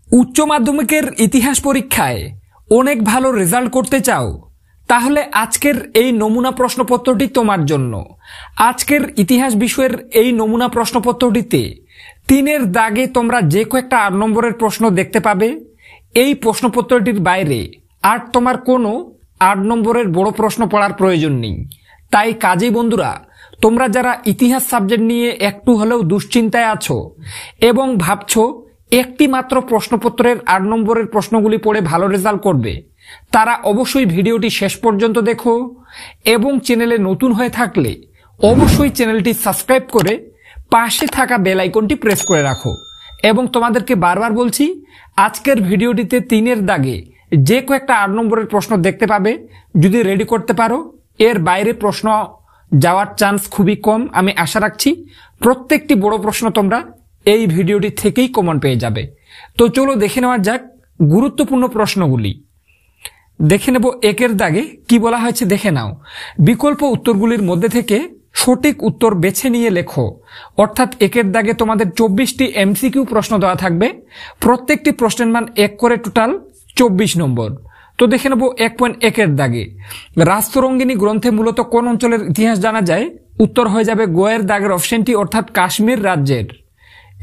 উচ্চ মাধ্যমিকের ইতিহাস পরীক্ষায় অনেক ভালো রেজাল্ট করতে চাও? তাহলে আজকের এই নমুনা প্রশ্নপত্রটি তোমার জন্য। আজকের ইতিহাস বিষয়ের এই নমুনা প্রশ্নপত্রটিতে 3-এর দাগে তোমরা যে কয়েকটা 8 নম্বরের প্রশ্ন দেখতে পাবে। এই প্রশ্নপত্রটির বাইরে আর তোমার কোনো 8 নম্বরের বড় প্রশ্ন পড়ার প্রয়োজন নেই। তাই কাজেই বন্ধুরা, তোমরা যারা ইতিহাস সাবজেক্ট নিয়ে একটু হলেও দুশ্চিন্তায় আছো এবং ভাবছো একটি মাত্র প্রশ্নপত্রের 8 নম্বরের প্রশ্নগুলি পড়ে ভালো রেজাল্ট করবে, তারা অবশ্যই ভিডিওটি শেষ পর্যন্ত দেখো এবং চ্যানেলে নতুন হয়ে থাকলে অবশ্যই চ্যানেলটি সাবস্ক্রাইব করে পাশে থাকা বেল আইকনটি প্রেস করে রাখো। এবং তোমাদেরকে বারবার বলছি, আজকের ভিডিওটিতে 3-এর দাগে যে কয়েকটা 8 নম্বরের প্রশ্ন দেখতে পাবে। যদি রেডি করতে পারো, এর বাইরে প্রশ্ন যাওয়ার চান্স খুবই কম। আমি আশা রাখছি প্রত্যেকটি বড় প্রশ্ন তোমরা এই ভিডিওটি থেকেই কমন পেয়ে যাবে। তো চলো দেখে নেওয়া যাক গুরুত্বপূর্ণ প্রশ্নগুলি। দেখে নেব 1-এর দাগে কি বলা হয়েছে, দেখে নাও। বিকল্প উত্তরগুলির মধ্যে থেকে সঠিক উত্তর বেছে নিয়ে লেখো। অর্থাৎ 1-এর দাগে তোমাদের 24টি এমসিকিউ প্রশ্ন দেওয়া থাকবে। প্রত্যেকটি প্রশ্নের মান 1 করে, টোটাল 24 নম্বর। তো দেখে নেব 1.1-এর দাগে, রাষ্ট্ররঙ্গিনী গ্রন্থে মূলত কোন অঞ্চলের ইতিহাস জানা যায়? উত্তর হয়ে যাবে গোয়ের দাগের অপশনটি, অর্থাৎ কাশ্মীর রাজ্যের।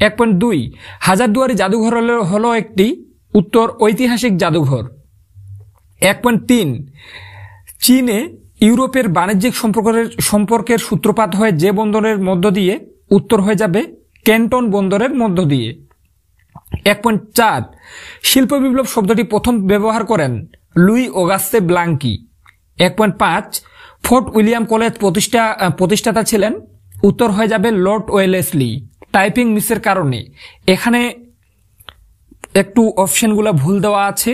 1.2, হাজারদুয়ারি জাদুঘর হলো একটি, উত্তর ঐতিহাসিক জাদুঘর। 1.3, চীনে ইউরোপের বাণিজ্যিক সম্পর্কের সূত্রপাত হয় যে বন্দরের মধ্য দিয়ে? উত্তর হয়ে যাবে ক্যান্টন বন্দরের মধ্য দিয়ে। 1.4, শিল্প বিপ্লব শব্দটি প্রথম ব্যবহার করেন লুই অগাস্তে ব্লাঙ্কি। 1.5, ফোর্ট উইলিয়াম কলেজ প্রতিষ্ঠাতা ছিলেন? উত্তর হয়ে যাবে লর্ড ওয়েলেসলি। টাইপিং মিসের কারণে এখানে একটু অপশনগুলো ভুল দেওয়া আছে,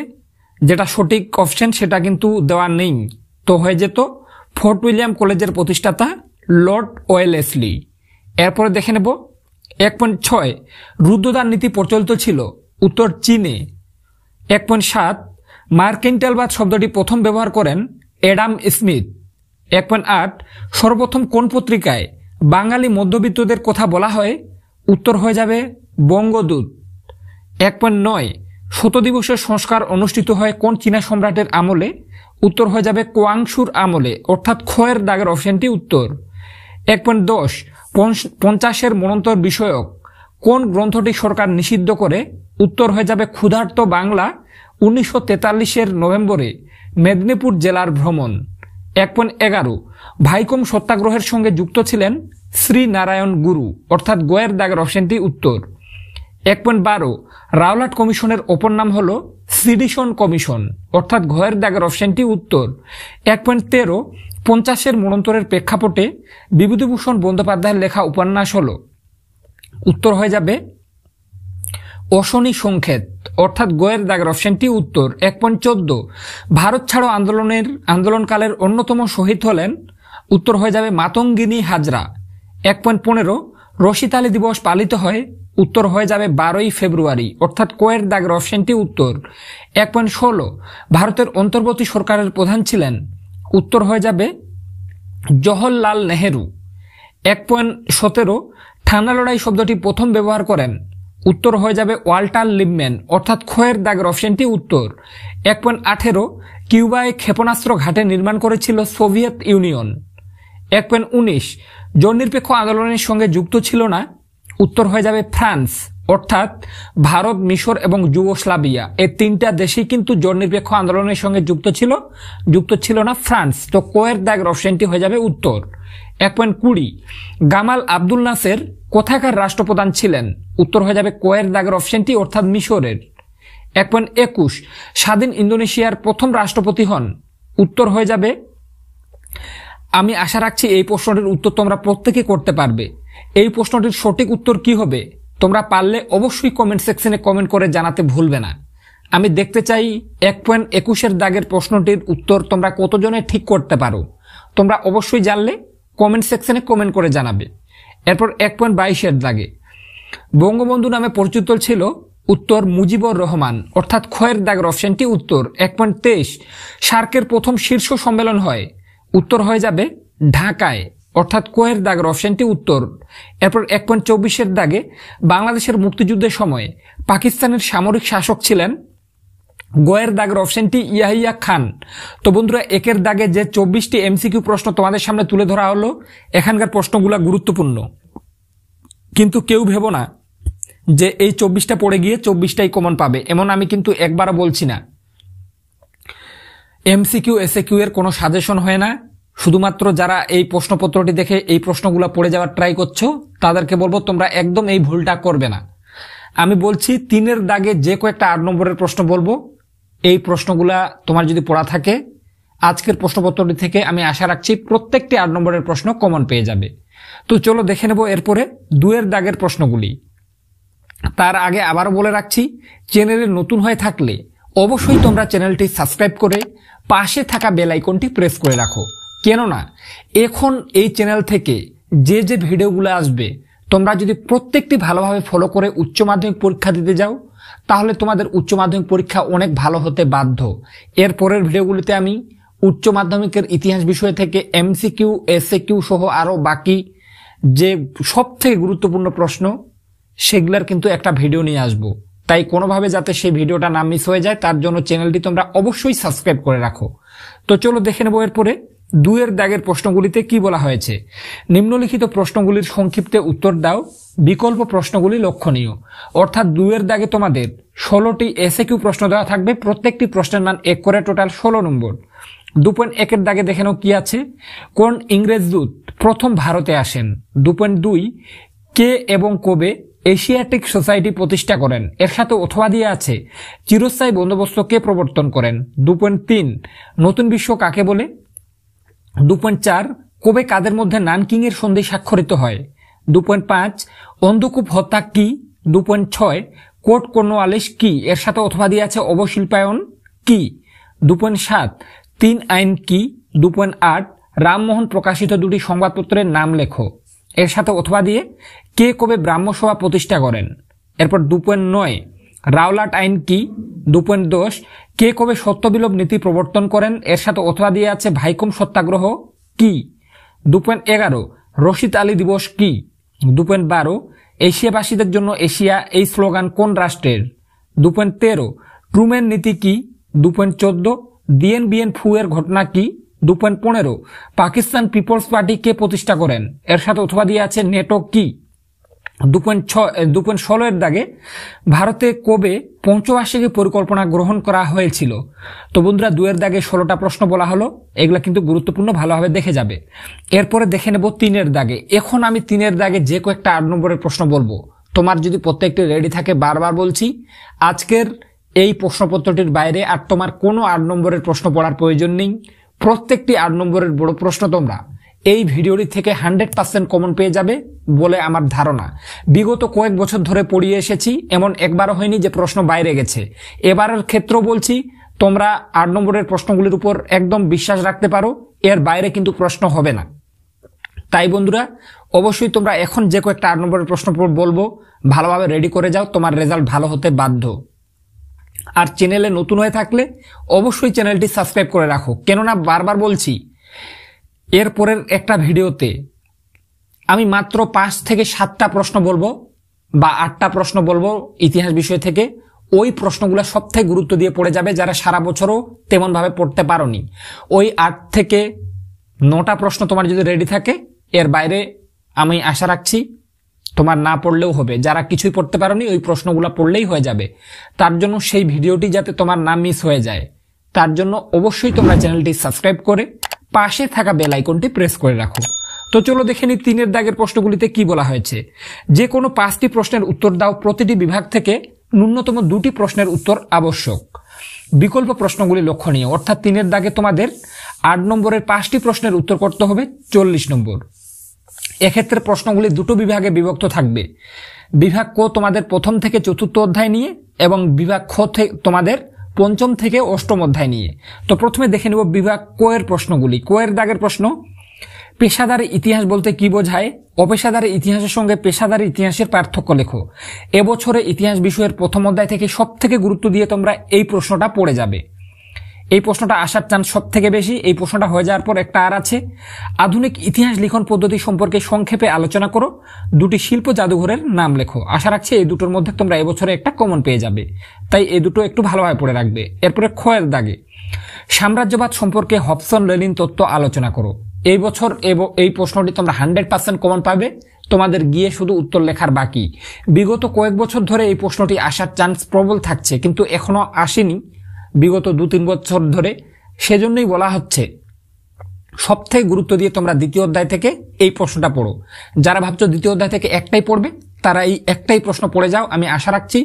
যেটা সঠিক অপশন সেটা কিন্তু দেওয়া নেই। তো হয়ে যেত ফোর্ট উইলিয়াম কলেজের প্রতিষ্ঠাতা লর্ড ওয়েলেসলি। এরপরে দেখে নেব 1.6, রুদ্রদান নীতি প্রচলিত ছিল? উত্তর চীনে। 1.7, মার্কেন্টাইলবাদ শব্দটি প্রথম ব্যবহার করেন অ্যাডাম স্মিথ। 1.8, সর্বপ্রথম কোন পত্রিকায় বাঙালি মধ্যবিত্তদের কথা বলা হয়? উত্তর হয়ে যাবে বঙ্গদূত। 1.9, শতদিবসের সংস্কার অনুষ্ঠিত হয় কোন চীনা সম্রাটের আমলে? উত্তর হয়ে যাবে কোয়াংশুর আমলে, অর্থাৎ খয়ের দাগের অপশনটি উত্তর। 1.10, 50-এর মনন্তর বিষয়ক কোন গ্রন্থটি সরকার নিষিদ্ধ করে? উত্তর হয়ে যাবে ক্ষুধার্ত বাংলা, 1943-এর নভেম্বরে মেদিনীপুর জেলার ভ্রমণ। 1.11, ভাইকম সত্যাগ্রহের সঙ্গে যুক্ত ছিলেন শ্রীনারায়ণ গুরু, অর্থাৎ গোয়ের দাগের অপশনটি উত্তর। 1.12, রাওলাট কমিশনের অপর নাম হল সিডিশন কমিশন, অর্থাৎ ঘয়ের দাগের অপশনটি উত্তর। 1.13, 50-এর মনন্তরের প্রেক্ষাপটে বিভূতিভূষণ বন্দ্যোপাধ্যায়ের লেখা উপন্যাস হল? উত্তর হয়ে যাবে অশনি সংকেত, অর্থাৎ গোয়ের দাগের অপশনটি উত্তর। 1.14, ভারত ছাড়ো আন্দোলনকালের অন্যতম শহীদ হলেন? উত্তর হয়ে যাবে মাতঙ্গিনী হাজরা। 1.15, রশিদ আলী দিবস পালিত হয়? উত্তর হয়ে যাবে 12ই ফেব্রুয়ারি, অর্থাৎ কোয়ের দাগের অপশনটি উত্তর। 1.16, ভারতের অন্তর্বর্তী সরকারের প্রধান ছিলেন? উত্তর হয়ে যাবে জওহরলাল নেহেরু। 1.17, ঠান্ডা লড়াই শব্দটি প্রথম ব্যবহার করেন? উত্তর হয়ে যাবে ওয়াল্টার লিপম্যান, অর্থাৎ খয়ের দাগের অপশনটি উত্তর। 1.18, কিউবায় ক্ষেপণাস্ত্র ঘাঁটি নির্মাণ করেছিল সোভিয়েত ইউনিয়ন। 1.19, জননিরপেক্ষ আন্দোলনের সঙ্গে যুক্ত ছিল না? উত্তর হয়ে যাবে ফ্রান্স, অর্থাৎ ভারত, মিশর এবং যুগোস্লাভিয়া, এই 3টা দেশেই কিন্তু জননিরপেক্ষ আন্দোলনের সঙ্গে যুক্ত ছিল না ফ্রান্স। তো কোয়ের দাগের অপশনটি হয়ে যাবে উত্তর। 1.20, গামাল আব্দুল নাসের কোথাকার রাষ্ট্রপ্রধান ছিলেন? উত্তর হয়ে যাবে কোয়ের দাগের অপশনটি, অর্থাৎ মিশরের। 1.21, স্বাধীন ইন্দোনেশিয়ার প্রথম রাষ্ট্রপতি হন? উত্তর হয়ে যাবে, আমি আশা রাখছি এই প্রশ্নটির উত্তর তোমরা প্রত্যেকে করতে পারবে। এই প্রশ্নটির সঠিক উত্তর কি হবে তোমরা পারলে অবশ্যই কমেন্ট সেকশনে কমেন্ট করে জানাতে ভুলবে না। আমি দেখতে চাই 1.21-এর দাগের প্রশ্নটির উত্তর তোমরা কতজনে ঠিক করতে পারো। তোমরা অবশ্যই জানলে কমেন্ট সেকশনে কমেন্ট করে জানাবে। এরপর 1.22-এর দাগে, বঙ্গবন্ধু নামে পরিচিত ছিল? উত্তর মুজিবুর রহমান, অর্থাৎ খয়ের দাগের অপশনটি উত্তর। 1.23, সার্কের প্রথম শীর্ষ সম্মেলন হয়? উত্তর হয়ে যাবে ঢাকায়। অর্থাৎ কোয়ের দাগের অপশনটি উত্তর। এরপর 1.24 দাগে বাংলাদেশের মুক্তিযুদ্ধের সময় পাকিস্তানের সামরিক শাসক ছিলেন, গয়ের দাগের অপশনটি ইয়াহিয়া খান। তো বন্ধুরা, একের দাগে যে 24টি এমসিকিউ প্রশ্ন তোমাদের সামনে তুলে ধরা হলো, এখানকার প্রশ্নগুলো গুরুত্বপূর্ণ, কিন্তু কেউ ভেবো না যে এই 24টা পড়ে গিয়ে 24টাই কমন পাবে, এমন আমি কিন্তু একবারও বলছি না। এমসিকিউ এসএকিউ এর কোনো সাজেশন হয় না। শুধুমাত্র যারা এই প্রশ্নপত্রটি দেখে এই প্রশ্নগুলো পড়ে যাওয়ার ট্রাই করছো তাদেরকে বলবো তোমরা একদম এই ভুলটা করবে না। আমি বলছি 3-এর দাগে যে কয়েকটা 8 নম্বরের প্রশ্ন বলবো, এই প্রশ্নগুলা তোমার যদি পড়া থাকে আজকের প্রশ্নপত্রটি থেকে আমি আশা রাখছি প্রত্যেকটি 8 নম্বরের প্রশ্ন কমন পেয়ে যাবে। তো চলো দেখে নেব এরপরে 2-এর দাগের প্রশ্নগুলি। তার আগে আবারও বলে রাখছি, চ্যানেলে নতুন হয়ে থাকলে অবশ্যই তোমরা চ্যানেলটি সাবস্ক্রাইব করে পাশে থাকা বেল আইকনটি প্রেস করে রাখো, কেননা এখন এই চ্যানেল থেকে যে যে ভিডিওগুলো আসবে তোমরা যদি প্রত্যেকটি ভালোভাবে ফলো করে উচ্চ মাধ্যমিক পরীক্ষা দিতে যাও তাহলে তোমাদের উচ্চ মাধ্যমিক পরীক্ষা অনেক ভালো হতে বাধ্য। এর পরের ভিডিওগুলিতে আমি উচ্চ মাধ্যমিকের ইতিহাস বিষয় থেকে এমসিকিউ এসএকিউ সহ আরো বাকি যে সব থেকে গুরুত্বপূর্ণ প্রশ্ন সেগুলার কিন্তু একটা ভিডিও নিয়ে আসবো। তাই কোনোভাবে যাতে সেই ভিডিওটা না মিস হয়ে যায় তার জন্য চ্যানেলটি তোমরা অবশ্যই সাবস্ক্রাইব করে রাখো। তো চলো দেখে নেবো এরপরে 2-এর দাগের প্রশ্নগুলিতে কি বলা হয়েছে। নিম্নলিখিত প্রশ্নগুলির সংক্ষিপ্তে উত্তর দাও, বিকল্প প্রশ্নগুলি লক্ষণীয়। অর্থাৎ 2-এর দাগে তোমাদের 16টি এসএকিউ প্রশ্ন দেওয়া থাকবে, প্রত্যেকটি প্রশ্নের মান 1 করে, টোটাল 16 নম্বর। 2.1-এর দাগে দেখে নাও কি আছে। কোন ইংরেজ দূত প্রথম ভারতে আসেন? 2.2 কে এবং কবে এশিয়াটিক সোসাইটি প্রতিষ্ঠা করেন? এর সাথে অথবা দিয়ে আছে চিরস্থায়ী বন্দোবস্ত কে প্রবর্তন করেন? 2.3 নতুন বিশ্ব কাকে বলে? 2.4 কবে কাদের মধ্যে নানকিং এর সন্ধি স্বাক্ষরিত হয়? 2.5 অন্ধকূপ হত্যা কি? 2.6 কোর্ট কর্নওয়ালিস কি? এর সাথে অথবা দিয়ে আছে অবশিল্পায়ন কি? 2.7 3 আইন কি? 2.8 রামমোহন প্রকাশিত দুটি সংবাদপত্রের নাম লেখো। এর সাথে অথবা দিয়ে কে কবে ব্রাহ্মসভা প্রতিষ্ঠা করেন? এরপর 2.9 রাওলাট আইন কি? 2.10 কে কবে সত্যবিলোপ নীতি প্রবর্তন করেন? এর সাথে অথবা দিয়ে আছে ভাইকম সত্যাগ্রহ কি? 2.11 রশিদ আলী দিবস কি? 2.12 এশিয়াবাসীদের জন্য এশিয়া এই স্লোগান কোন রাষ্ট্রের? 2.13 ট্রুম্যান নীতি কি? 2.14 ডিএন বিএন ফু এর ঘটনা কি? 2.15 পাকিস্তান পিপলস পার্টি কে প্রতিষ্ঠা করেন? এর সাথে অথবা দিয়ে আছে নেটো কি? 2.16 এর দাগে ভারতে কবে পঞ্চবার্ষিকী পরিকল্পনা গ্রহণ করা হয়েছিল? তো বন্ধুরা, 2-এর দাগে 16টা প্রশ্ন বলা হলো, এগুলা কিন্তু গুরুত্বপূর্ণ, ভালোভাবে দেখে যাবে। এরপরে দেখে নেব 3-এর দাগে। এখন আমি 3-এর দাগে যে কয়েকটা 8 নম্বরের প্রশ্ন বলবো, তোমার যদি প্রত্যেকটি রেডি থাকে, বারবার বলছি আজকের এই প্রশ্নপত্রটির বাইরে আর তোমার কোনো 8 নম্বরের প্রশ্ন পড়ার প্রয়োজন নেই। প্রত্যেকটি 8 নম্বরের বড় প্রশ্ন তোমরা এই ভিডিওটি থেকে 100% কমন পেয়ে যাবে বলে আমার ধারণা। বিগত কয়েক বছর ধরে পড়িয়ে এসেছি, এমন একবারও হয়নি যে প্রশ্ন বাইরে গেছে। এবারের ক্ষেত্র বলছি, তোমরা 8 নম্বরের প্রশ্নগুলির উপর একদম বিশ্বাস রাখতে পারো, এর বাইরে কিন্তু প্রশ্ন হবে না। তাই বন্ধুরা, অবশ্যই তোমরা এখন যে কয়েকটা 8 নম্বরের প্রশ্ন বলবো ভালোভাবে রেডি করে যাও, তোমার রেজাল্ট ভালো হতে বাধ্য। আর চ্যানেলে নতুন হয়ে থাকলে অবশ্যই চ্যানেলটি সাবস্ক্রাইব করে রাখো, কেননা বারবার বলছি এরপরের একটা ভিডিওতে আমি মাত্র 5 থেকে 7টা প্রশ্ন বলবো বা 8টা প্রশ্ন বলবো ইতিহাস বিষয় থেকে। ওই প্রশ্নগুলো সব থেকে গুরুত্ব দিয়ে পড়ে যাবে যারা সারা বছরও তেমন ভাবে পড়তে পারোনি। ওই 8 থেকে 9টা প্রশ্ন তোমার যদি রেডি থাকে, এর বাইরে আমি আশা রাখছি তোমার না পড়লেও হবে। যারা কিছুই পড়তে পারোনি ওই প্রশ্নগুলো পড়লেই হয়ে যাবে। তার জন্য সেই ভিডিওটি যাতে তোমার না মিস হয়ে যায়, তার জন্য অবশ্যই তোমরা চ্যানেলটি সাবস্ক্রাইব করে পাশে থাকা বেল আইকনটি প্রেস করে রাখো। তো চলো দেখে নি 3-এর দাগের প্রশ্নগুলিতে কি বলা হয়েছে। যে কোনো 5টি প্রশ্নের উত্তর দাও, প্রতিটি বিভাগ থেকে ন্যূনতম 2টি প্রশ্নের উত্তর আবশ্যক। বিকল্প প্রশ্নগুলি লক্ষণীয়, অর্থাৎ 3-এর দাগে তোমাদের 8 নম্বরের 5টি প্রশ্নের উত্তর করতে হবে 40 নম্বর। এক্ষেত্রে প্রশ্নগুলি 2টো বিভাগে বিভক্ত থাকবে। বিভাগ ক তোমাদের 1ম থেকে 4র্থ অধ্যায় নিয়ে এবং বিভাগ খ তোমাদের 5ম থেকে 8ম অধ্যায় নিয়ে। তো প্রথমে দেখে নেব বিভাগ ক এর প্রশ্নগুলি। ক এর দাগের প্রশ্ন, পেশাদারি ইতিহাস বলতে কি বোঝায়? অপেশাদারি ইতিহাসের সঙ্গে পেশাদারি ইতিহাসের পার্থক্য লেখো। এবছরে ইতিহাস বিষয়ের 1ম অধ্যায় থেকে সব থেকে গুরুত্ব দিয়ে তোমরা এই প্রশ্নটা পড়ে যাবে। এই প্রশ্নটা আসার চান্স সব থেকে বেশি। এই প্রশ্নটা হয়ে যাওয়ার পর একটা আর আছে, আধুনিক ইতিহাস লিখন পদ্ধতি সম্পর্কে সংক্ষেপে আলোচনা করো, দুটি শিল্প জাদুঘরের নাম লেখো। আশা রাখছি এই দুটোর মধ্যে তোমরা এবছরে একটা কমন পেয়ে যাবে, তাই এই দুটো একটু ভালোভাবে পড়ে রাখবে। এরপরে ক্ষয়ের দাগে সাম্রাজ্যবাদ সম্পর্কে হবসন লেনিন তত্ত্ব আলোচনা করো। এই বছর এই প্রশ্নটি তোমরা 100% কমন পাবে, তোমাদের গিয়ে শুধু উত্তর লেখার বাকি। বিগত কয়েক বছর ধরে এই প্রশ্নটি আসার চান্স প্রবল থাকছে, কিন্তু এখনো আসেনি বিগত 2-3 বছর ধরে। সেজন্যই বলা হচ্ছে সবথেকে গুরুত্ব দিয়ে তোমরা দ্বিতীয় অধ্যায় থেকে এই প্রশ্নটা পড়ো। যারা ভাবছো দ্বিতীয় অধ্যায় থেকে একটাই পড়বে, তারা এই একটাই প্রশ্ন পড়ে যাও। আমি আশা রাখছি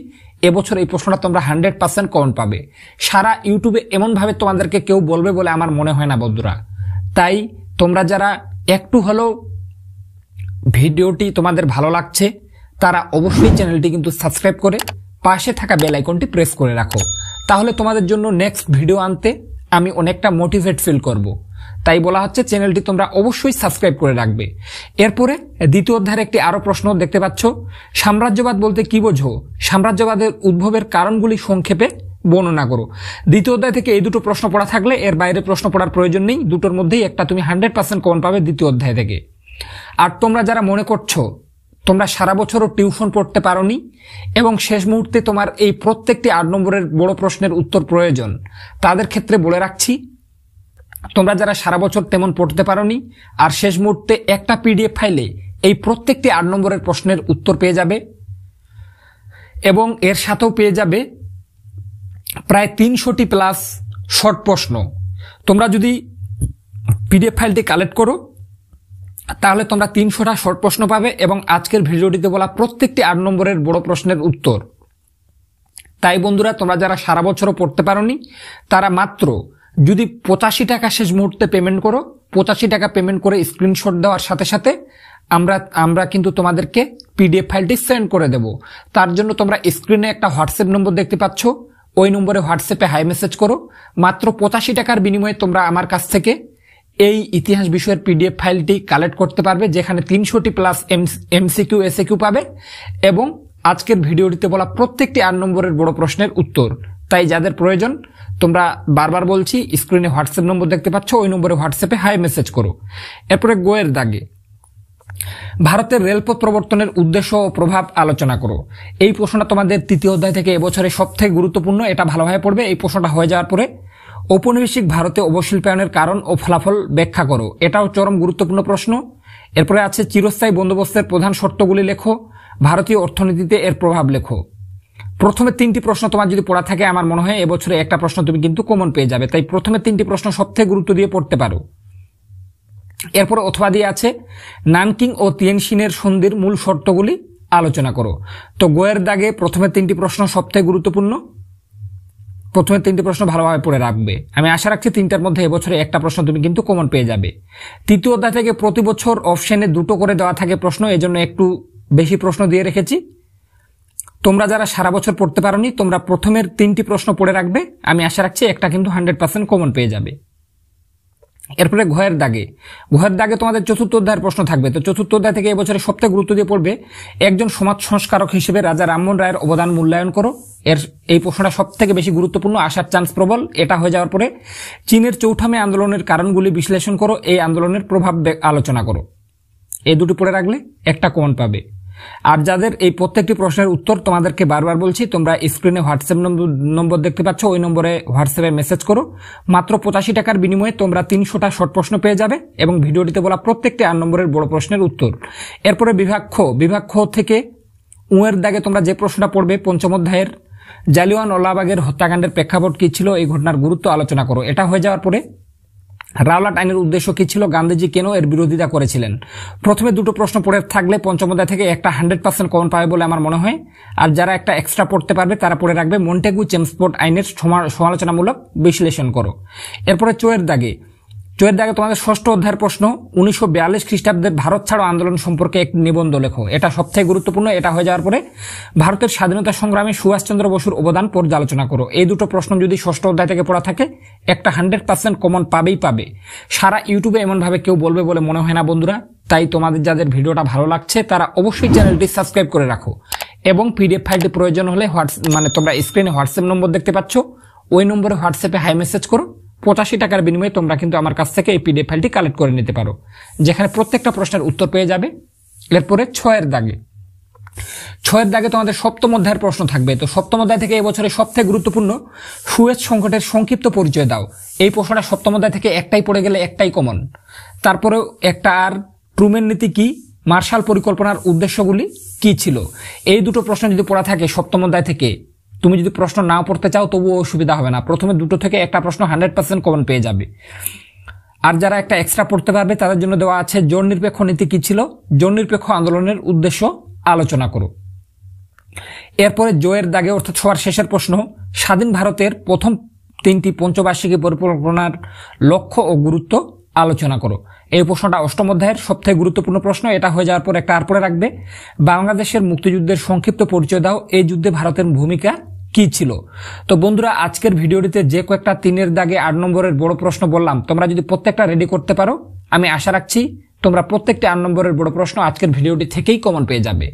এবছর এই প্রশ্নটা তোমরা 100% কমন পাবে। সারা ইউটিউবে এমনভাবে তোমাদেরকে কেউ বলবে বলে আমার মনে হয় না বন্ধুরা। তাই তোমরা যারা একটু হলেও ভিডিওটি তোমাদের ভালো লাগছে, তারা অবশ্যই চ্যানেলটি কিন্তু সাবস্ক্রাইব করে পাশে থাকা বেল আইকনটি প্রেস করে রাখো। তাহলে তোমাদের জন্য নেক্সট ভিডিও আনতে আমি অনেকটা মোটিভেট ফিল করব। তাই বলা হচ্ছে চ্যানেলটি তোমরা অবশ্যই সাবস্ক্রাইব করে রাখবে। এরপরে দ্বিতীয় অধ্যায়ের একটি আরো প্রশ্ন দেখতে পাচ্ছ, সাম্রাজ্যবাদ বলতে কি বোঝো? সাম্রাজ্যবাদের উদ্ভবের কারণগুলি সংক্ষেপে বর্ণনা করো। দ্বিতীয় অধ্যায় থেকে এই দুটো প্রশ্ন পড়া থাকলে এর বাইরে প্রশ্ন পড়ার প্রয়োজন নেই। দুটোর মধ্যেই একটা তুমি 100% কমন পাবে দ্বিতীয় অধ্যায় থেকে। আর তোমরা যারা মনে করছো তোমরা সারা বছরও টিউশন পড়তে পারোনি এবং শেষ মুহূর্তে তোমার এই প্রত্যেকটি 8 নম্বরের বড় প্রশ্নের উত্তর প্রয়োজন, তাদের ক্ষেত্রে বলে রাখছি, তোমরা যারা সারা বছর তেমন পড়তে পারোনি আর শেষ মুহূর্তে একটা পিডিএফ ফাইলে এই প্রত্যেকটি 8 নম্বরের প্রশ্নের উত্তর পেয়ে যাবে এবং এর সাথেও পেয়ে যাবে প্রায় 300টি প্লাস শর্ট প্রশ্ন। তোমরা যদি পিডিএফ ফাইলটি কালেক্ট করো তাহলে তোমরা 300টা শর্ট প্রশ্ন পাবে এবং আজকের ভিডিওটিতে বলা প্রত্যেকটি 8 নম্বরের বড় প্রশ্নের উত্তর। তাই বন্ধুরা, তোমরা যারা সারা বছরও পড়তে পারোনি তারা মাত্র যদি 85 টাকা শেষ মুহূর্তে পেমেন্ট করো, 85 টাকা পেমেন্ট করে স্ক্রিনশট দেওয়ার সাথে সাথে আমরা কিন্তু তোমাদেরকে পিডিএফ ফাইলটি সেন্ড করে দেব। তার জন্য তোমরা স্ক্রিনে একটা হোয়াটসঅ্যাপ নম্বর দেখতে পাচ্ছ, ওই নম্বরে হোয়াটসঅ্যাপে হাই মেসেজ করো। মাত্র 85 টাকার বিনিময়ে তোমরা আমার কাছ থেকে এই ইতিহাস বিষয়ের পিডিএফ ফাইলটি কালেক্ট করতে পারবে, যেখানে 300টি প্লাস এমসিকিউ এসএকিউ পাবে এবং আজকের ভিডিওটিতে বলা প্রত্যেকটি 8 নম্বরের বড় প্রশ্নের উত্তর। তাই যাদের প্রয়োজন তোমরা বারবার বলছি স্ক্রিনে হোয়াটসঅ্যাপ নম্বর দেখতে পাচ্ছ, ওই নম্বরে হোয়াটসঅ্যাপে হাই মেসেজ করো। এরপরে গোয়ের দাগে ভারতের রেলপথ প্রবর্তনের উদ্দেশ্য ও প্রভাব আলোচনা করো। এই প্রশ্নটা তোমাদের তৃতীয় অধ্যায় থেকে এবছরে সবথেকে গুরুত্বপূর্ণ, এটা ভালোভাবে পড়বে। এই প্রশ্নটা হয়ে যাওয়ার পরে ঔপনিবেশিক ভারতে অবশিল্পায়নের কারণ ও ফলাফল ব্যাখ্যা করো, এটাও চরম গুরুত্বপূর্ণ প্রশ্ন। এরপরে আছে চিরস্থায়ী বন্দোবস্তের প্রধান শর্তগুলি লেখো, ভারতীয় অর্থনীতিতে এর প্রভাব লেখো। প্রথমে 3টি প্রশ্ন তোমার যদি পড়া থাকে আমার মনে হয় এবছরে একটা প্রশ্ন তুমি কিন্তু কমন পেয়ে যাবে, তাই প্রথমে 3টি প্রশ্ন সবথেকে গুরুত্ব দিয়ে পড়তে পারো। এরপরে অথবা দিয়ে আছে নানকিং ও তিয়ানশিনের সন্ধির মূল শর্তগুলি আলোচনা করো। তো গোয়ের দাগে প্রথমে 3টি প্রশ্ন সবথেকে গুরুত্বপূর্ণ, প্রথমে 3টি প্রশ্ন ভালোভাবে পড়ে রাখবে। আমি আশা রাখছি 3টার মধ্যে এবছরে একটা প্রশ্ন তুমি কিন্তু কমন পেয়ে যাবে। তৃতীয় অধ্যায় থেকে প্রতি বছর অপশনে 2টো করে দেওয়া থাকে প্রশ্ন, এজন্য একটু বেশি প্রশ্ন দিয়ে রেখেছি। তোমরা যারা সারা বছর পড়তে পারোনি তোমরা প্রথমের 3টি প্রশ্ন পড়ে রাখবে, আমি আশা রাখছি একটা কিন্তু 100% কমন পেয়ে যাবে। এরপরে ঘয়ের দাগে তোমাদের চতুর্থ অধ্যায়ের প্রশ্ন থাকবে। তো চতুর্থ অধ্যায় থেকে এবছরে সবথেকে গুরুত্ব দিয়ে পড়বে একজন সমাজ সংস্কারক হিসেবে রাজা রামমোহন রায়ের অবদান মূল্যায়ন করো। এই প্রশ্নটা সবথেকে বেশি গুরুত্বপূর্ণ, আসার চান্স প্রবল। এটা হয়ে যাওয়ার পরে চীনের চৌঠা মে আন্দোলনের কারণগুলি বিশ্লেষণ করো, এই আন্দোলনের প্রভাব আলোচনা করো। এই দুটি পড়ে রাখলে একটা কমন পাবে। আর যাদের এই প্রত্যেকটি প্রশ্নের উত্তর তোমাদেরকে বারবার বলছি, তোমরা স্ক্রিনে হোয়াটসঅ্যাপ নম্বর দেখতে পাচ্ছ, ওই নম্বরে হোয়াটসঅ্যাপে মেসেজ করো। মাত্র 85 টাকার বিনিময়ে তোমরা 300টা শর্ট প্রশ্ন পেয়ে যাবে এবং ভিডিওটিতে বলা প্রত্যেকটি 8 নম্বরের বড় প্রশ্নের উত্তর। এরপরে বিভাগ খ থেকে উয়ের দাগে তোমরা যে প্রশ্নটা পড়বে পঞ্চম অধ্যায়ের জালিয়ানওয়ালাবাগের হত্যাকাণ্ডের প্রেক্ষাপট কি ছিল, এই ঘটনার গুরুত্ব আলোচনা করো। এটা হয়ে যাওয়ার পরে রাওলাট আইনের উদ্দেশ্য কি ছিল, গান্ধীজি কেন এর বিরোধিতা করেছিলেন। প্রথমে 2টো প্রশ্ন পড়ে থাকলে পঞ্চম অধ্যায় থেকে একটা 100% কমন পাবে বলে আমার মনে হয়। আর যারা একটা এক্সট্রা পড়তে পারবে তারা পড়ে রাখবে মন্টেগু চেমস্ফোর্ড আইনের সমালোচনামূলক বিশ্লেষণ করো। এরপরে চোয়ের দাগে তোমাদের ষষ্ঠ অধ্যায়ের প্রশ্ন 1942 খ্রিস্টাব্দের ভারত ছাড়ো আন্দোলন সম্পর্কে এক নিবন্ধ লেখো। এটা সবথেকে গুরুত্বপূর্ণ। এটা হয়ে যাওয়ার পরে ভারতের স্বাধীনতা সংগ্রামে সুভাষচন্দ্র বসুর অবদান পর্যালোচনা করো। এই দুটো প্রশ্ন যদি ষষ্ঠ অধ্যায় থেকে পড়া থাকে একটা 100% কমন পাবেই পাবে। সারা ইউটিউবে এমন ভাবে কেউ বলবে বলে মনে হয় না বন্ধুরা। তাই তোমাদের যাদের ভিডিওটা ভালো লাগছে তারা অবশ্যই চ্যানেলটি সাবস্ক্রাইব করে রাখো এবং পিডিএফ ফাইলটি প্রয়োজন হলে তোমরা স্ক্রিনে হোয়াটসঅ্যাপ নম্বর দেখতে পাচ্ছ, ওই নম্বরে হোয়াটসঅ্যাপে হাই মেসেজ করো। 85 টাকার বিনিময়ে তোমরা কিন্তু আমার কাছ থেকে এই পিডিএফ ফাইলটি কালেক্ট করে নিতে পারো, যেখানে প্রত্যেকটা প্রশ্নের উত্তর পেয়ে যাবে। এরপরে 6 দাগে তোমাদের সপ্তম অধ্যায়ের প্রশ্ন থাকবে। তো সপ্তম অধ্যায় থেকে এবছরের সবথেকে গুরুত্বপূর্ণ সুয়েজ সংকটের সংক্ষিপ্ত পরিচয় দাও। এই প্রশ্নটা সপ্তম অধ্যায় থেকে একটাই পড়ে গেলে একটাই কমন। তারপরেও একটা আর ট্রুম্যান নীতি কি, মার্শাল পরিকল্পনার উদ্দেশ্যগুলি কি ছিল, এই দুটো প্রশ্ন যদি পড়া থাকে সপ্তম অধ্যায় থেকে, তুমি যদি প্রশ্ন নাও পড়তে চাও তবুও অসুবিধা হবে না, প্রথমে দুটো থেকে একটা প্রশ্ন 100% কমন পেয়ে যাবে। আর যারা একটা এক্সট্রা পড়তে পারবে তাদের জন্য দেওয়া আছে জোর নিরপেক্ষ নীতি কি ছিল, জোর নিরপেক্ষ আন্দোলনের উদ্দেশ্য আলোচনা করো। এরপরে জয়ের দাগে অর্থাৎ সবার শেষের প্রশ্ন, স্বাধীন ভারতের প্রথম 3টি পঞ্চবার্ষিকী পরিকল্পনার লক্ষ্য ও গুরুত্ব আলোচনা করো। এই প্রশ্নটা অষ্টম অধ্যায়ের সবথেকে গুরুত্বপূর্ণ প্রশ্ন। এটা হয়ে যাওয়ার পর একটা আর পরে রাখবে বাংলাদেশের মুক্তিযুদ্ধের সংক্ষিপ্ত পরিচয় দাও, এই যুদ্ধে ভারতের ভূমিকা কি ছিল। তো বন্ধুরা, আজকের ভিডিওটিতে যে কয়েকটা 3 দাগে 8 নম্বরের বড় প্রশ্ন বললাম, তোমরা যদি প্রত্যেকটা রেডি করতে পারো, আমি আশা রাখছি তোমরা প্রত্যেকটা 8 নম্বরের বড় প্রশ্ন আজকের ভিডিওটি থেকেই কমন পেয়ে যাবে।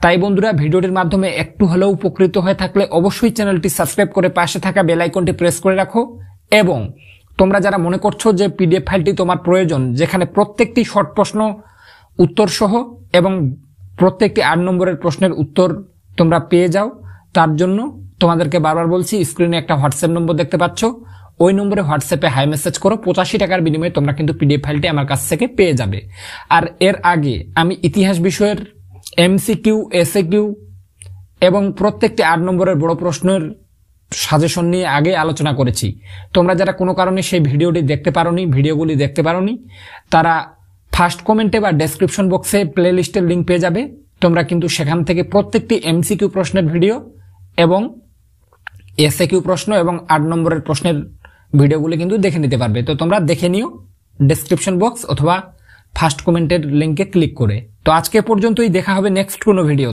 তাই বন্ধুরা, ভিডিওটির মাধ্যমে একটু হলেও উপকৃত হয়ে থাকলে অবশ্যই চ্যানেলটি সাবস্ক্রাইব করে পাশে থাকা বেল আইকনটি প্রেস করে রাখো। এবং তোমরা যারা মনে করছো যে পিডিএফ ফাইলটি তোমার প্রয়োজন, যেখানে প্রত্যেকটি শর্ট প্রশ্ন উত্তর সহ এবং প্রত্যেকটি 8 নম্বরের প্রশ্নের উত্তর তোমরা পেয়ে যাও, তার জন্য তোমাদেরকে বারবার বলছি, স্ক্রিনে একটা হোয়াটসঅ্যাপ নম্বর দেখতে পাচ্ছ, ওই নম্বরে হোয়াটসঅ্যাপে হাই মেসেজ করো। 85 টাকার বিনিময়ে তোমরা কিন্তু পিডিএফ ফাইলটি আমার কাছ থেকে পেয়ে যাবে। আর এর আগে আমি ইতিহাস বিষয়ের এমসিকিউ, এসএকিউ এবং প্রত্যেকটি 8 নম্বরের বড় প্রশ্নের সাজেশন নিয়ে আগে আলোচনা করেছি। তোমরা যারা কোনো কারণে সেই ভিডিওগুলি দেখতে পারোনি, তারা ফার্স্ট কমেন্টে বা ডেসক্রিপশন বক্সে প্লে লিস্টের লিঙ্ক পেয়ে যাবে। তোমরা কিন্তু সেখান থেকে প্রত্যেকটি এমসিকিউ প্রশ্নের ভিডিও এবং এসএকিউ প্রশ্ন এবং 8 নম্বরের প্রশ্নের ভিডিওগুলি কিন্তু দেখে নিতে পারবে। তো তোমরা দেখে নিও ডেসক্রিপশন বক্স অথবা ফার্স্ট কমেন্টের লিঙ্কে ক্লিক করে। তো আজকে পর্যন্তই, দেখা হবে নেক্সট কোনো ভিডিও।